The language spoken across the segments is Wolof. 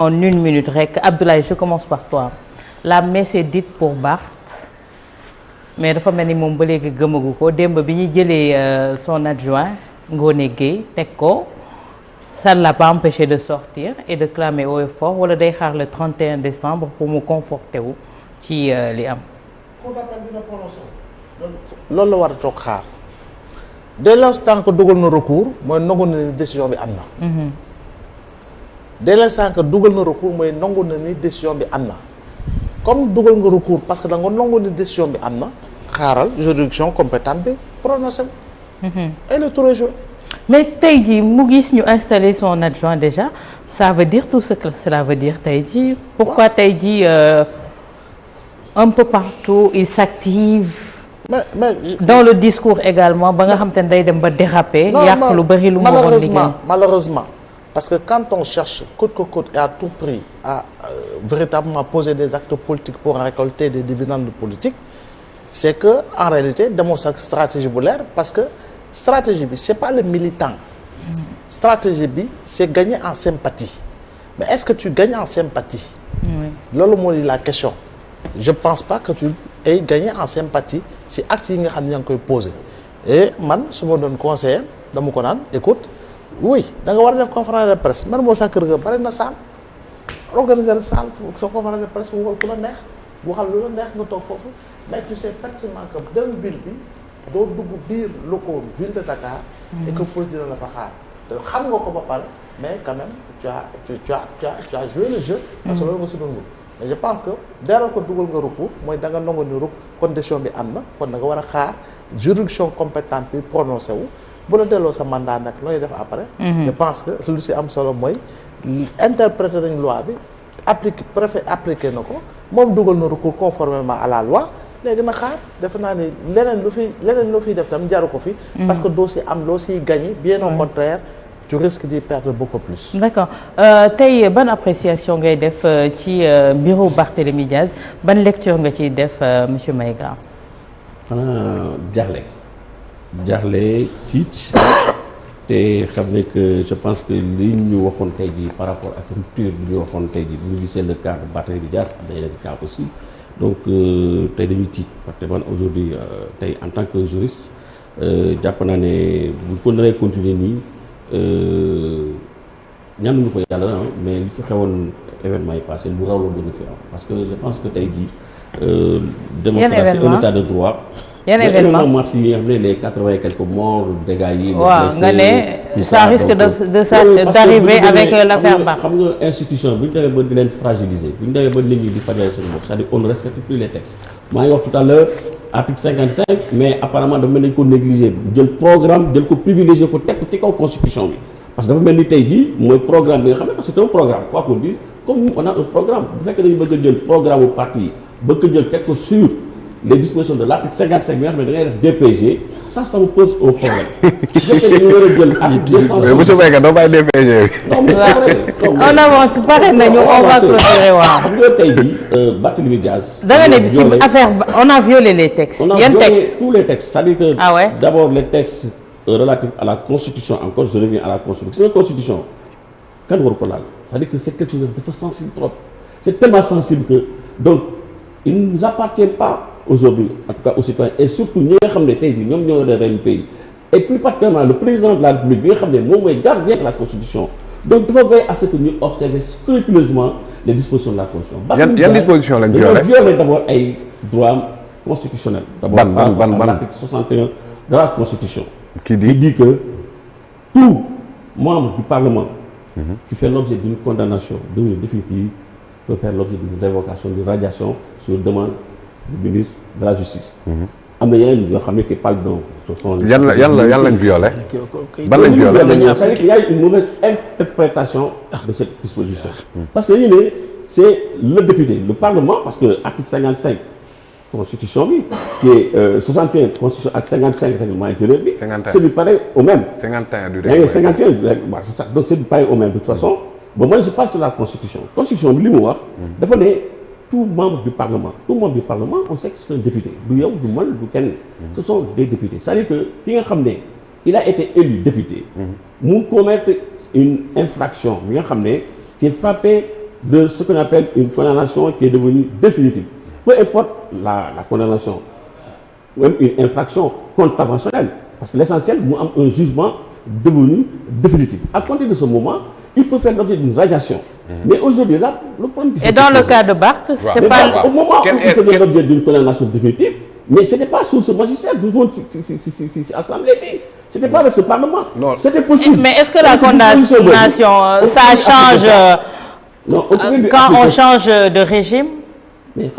En une minute rek Abdoulaye, je commence par toi. La messe est dite pour Barth mais dafa mel ni moom ba léegi gëmagu ko démb bi ñu jëlee son adjoint Ngoné Gueye teg ko ça ne l'a pas empêché de sortir et de clamer haut et fort wala day xaar le 31 décembre pour mu conforter wu ci li am. loolu la war a toog xaar dès l'instant que dugal na recours mooy nangu na ni décision bi am na. dès l'instant que dugal na recours mooy nangu na ni décision bi am na comme dugal nga recours parce que da nga nangu ni décision bi am na xaaral juridiction compétente bi prononcé et le tour est joué. mais tey jii mu gis ñu installer son adjoint déjà ça veut dire tout ce que cela veut dire tey jii. pourquoi tey jii un peu partout il s'active. mais dans le discours également ba nga xam te ne day dem ba déraper. yàq lu bari lu mu malheureusement parce que quand on cherche coûte que coûte et à tout prix à véritablement poser des actes politiques pour récolter des dividendes politiques c'est que en réalité demoo sa stratégie bu leer parce que stratégie bi c'est pas le militant. stratégie bi c'est gagner en sympathie mais est-ce que tu gagnes en sympathie. loolu moo di la question. je pense pas que tu aies gagné en sympathie si actes yi nga xam ne yaa ngi koy poser et man su ma doon conseiller dama ko naan écoute oui da nga war a def conférence de presse man moo sa kër ga bari na salle organiser la salle soo conférence de presse bu ku la neex bu xam lu la neex nga toog foofu mais tu sais pertinemment que dem ville bi doo dugg biir locaux ville de Dakar. et que police dina la fa xaar te xam nga ko ba pare mais quand même tu as joué le jeu. parce que loolu nga si doon wut. mais je pense que dès ko dugal nga recours mooy da nga nangu ni condition bi am na kon da nga war a xaar juridiction compétente bi prononcé wu bu la delloo sa mandat nag looy def après. je pense que lu si am solo mooy interpréter nañ loi bi préfet appliqué na ko moom dugal na recours conformément à la loi léegi na xaar defe naa ni leneen lu fiy def tam jaru ko fi. parce que doo si am loo siy gagné bien au contraire. tu risques d'y perdre beaucoup plus. D'accord tey ban appréciation ngay def ci bureau Barthélémy Diaz ban lecture nga ciy def monsieur Maïga. jaaxle tiit te xam ne que je pense que li ñu waxoon tey jii par rapport à rupture bi ñu waxoon tey jii bu ñu gisee le cas de Barthélémy Diaz am na yeneen cas aussi donc tey dañuy tiit parce que man aujourd'hui tey en tant que juriste jàpp naa ne bu ko naree continuer nii. ñaanuñu ko yàlla mais li fi xewoon événement yi passé lu raw la dina fi am parce que je pense que tey jii démocratie un état de droit yan événement marche yi nga xam ne les 80 et quelques morts dégâts yi waaw nga ne ça risque d'arriver avec l'affaire Barth xam nga institution bi ñu demee ba di leen fragiliser bi ñu demee ba nit ñi di fajal seen bopp c'est-à-dire on ne respecte plus les textes maa ngi wax tout à l'heure article 55 mais apparemment dafa mel nañ ko négliger jël programme jël ko privilégier ko teg ko ci kaw constitution bi parce que dafa mel ni tey jii mooy programme bi nga xam ne parce que c'est un programme quoi qu'on dise comme nous on a un programme bu fekkee dañu bëgg a jël programme bu parti yi bëgg a jël teg ko sur les dispositions de l'article 55 bi nga xam ne da ngay def DPG ça me pose un problème bu fekkee dañu war a jël article 200 monsieur Mbengue doo bàyyi DPG non mais on avance pare nañu on va clôturer waaw xam nga tey jii Barthélémy Diaz da nga ne ci affaire on a violé les textes on a violé tous les textes c'est-à-dire que d'abord les textes relatifs à la constitution encore je reviens à la constitution c'est une constitution kan waru ko laal c'est-à-dire que c'est quelque chose de dafa sensible trop c'est tellement sensible que donc il ne nous appartient pas aujourd'hui en tout cas aux citoyens et surtout ñi nga xam ne tey jii ñoom ñoo yore ren pays et plus particulièrement le président de la République bi nga xam ne moom mooy gardien de la constitution donc dafa veiller à ce que ñu observer scrupuleusement les dispositions de la constitution. yan disposition lañ violé violer d'abord ay droits constitutionnels. d'abord l'article 61 de la constitution. qui dit que tout membre du Parlement. qui fait l'objet d'une condamnation définitive peut faire l'objet d'une révocation, d'une radiation sur demande du ministre de la Justice. am na yeneen yoo xam ne qui parle donc. yan lañ violé. ban lañ violé c'est-à-dire qu'il y a une mauvaise interprétation de cette disposition. parce que dañu ne c'est le député le Parlement parce que article 55 constitution bi qui est 61 constitution ak 55 règlement intérieur bi. 51 c'est du pareil au même. 51 du règlement 51 c'est ça donc c'est du pareil au même de toute façon bon moi je passe sur la constitution bi li mu wax. dafa ne tout membre du Parlement on sait que c'est un député du yow du man du kenn. ce sont des députés c'est-à-dire que ki nga xam ne il a été élu député. mu commettre une infraction bi nga xam ne qui est frappé de ce qu'on appelle une condamnation qui est devenue définitive. Peu importe la condamnation, même une infraction contraventionnelle, parce que l'essentiel, nous avons un jugement devenu définitif. À compter de ce moment, il peut faire l'objet d'une radiation. Mais aujourd'hui, là, le problème... Et dans le cas de Barth, c'est pas... Au moment où il faisait l'objet d'une condamnation définitive, mais ce n'était pas sous ce magistère, assemblée. C'était pas avec ce Parlement. C'était possible. Mais est-ce que la condamnation, ça change quand on change de régime? Mais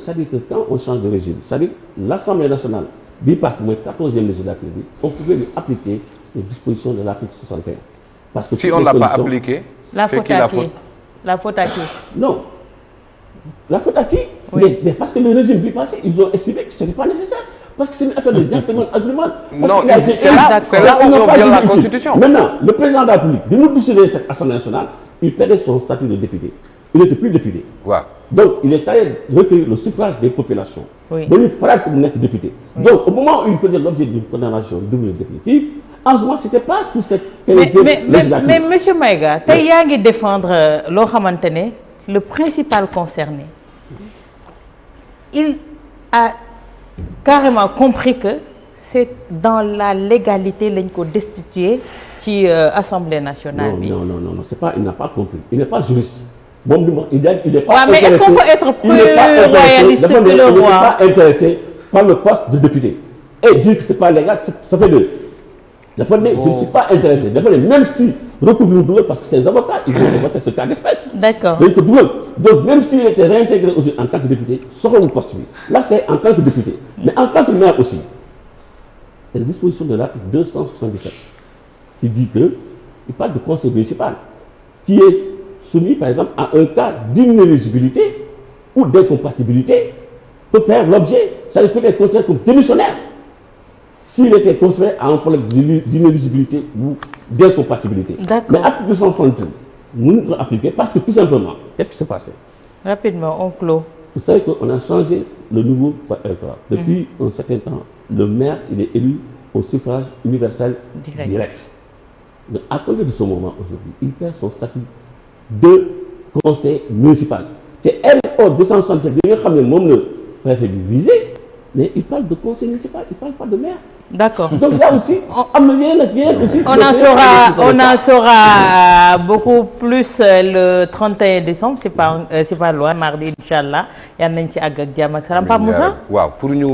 ça dit que quand on change de régime, ça dit que l'Assemblée nationale, bipartie, 14e législature, on pouvait lui appliquer les dispositions de l'article 61. Parce que si on ne l'a pas appliqué, la faute à qui? La faute à qui? Non. La faute à qui? Oui. Mais parce que le régime biparti, ils ont estimé que ce n'est pas nécessaire. Parce que c'est une affaire de gentleman agreement. Non, c'est là où on viole la Constitution. Maintenant, le président de la République, de nous décider cette Assemblée nationale, il perdait son statut de député. Il n'était plus député. Ouais. Donc, il est allé recueillir le suffrage des populations. Oui. Donc, il fallait qu'il soit député. Oui. Donc, au moment où il faisait l'objet d'une condamnation devenue définitive, en ce moment, ce n'était pas sous cette législature. Mais M. Maïga, tu as défendre loo xamante ne le principal concerné. Il a carrément compris que c'est dans la légalité lañ ko destitué ci Assemblée nationale. Non, c'est pas, il n'a pas compris. Il n'est pas juriste. Bon, il n'est pas mais est-ce qu'on peut être plus royaliste que le roi? Il n'est pas intéressé par le poste de député. Et dire que ce n'est pas légal, ça fait deux. Je ne suis pas intéressé. Même si recours nous doit, parce que ses avocats, ils vont voter ce cas d'espèce. D'accord. Donc, même s'il était réintégré aujourd'hui en tant que député, sera un poste. Là, c'est en tant que député. Mais en tant que maire aussi, il y a une disposition de l'article 277 qui dit que, il parle de conseil municipal, qui est soumis, par exemple, à un cas d'inéligibilité ou d'incompatibilité, peut faire l'objet, ça peut être considéré comme démissionnaire. S'il était considéré à un problème d'inéligibilité ou d'incompatibilité. Mais l'article 233, nous l'avons appliqué parce que tout simplement, qu'est-ce qui s'est passé? Rapidement, on clôt. Vous savez qu'on a changé le nouveau code électoral. Depuis un certain temps, le maire, il est élu au suffrage universel direct. Mais à cause de ce moment aujourd'hui, il perd son statut de conseil municipal. C'est LO 267, il y a le préfet visé, mais il parle de conseil municipal, il ne parle pas de maire. D'accord. Donc là aussi, on en saura beaucoup plus le 31 décembre, c'est pas loin, mardi, Inch'Allah. Il y a un petit agak diam ak salam. Pas Moussa? Wow, pour nous.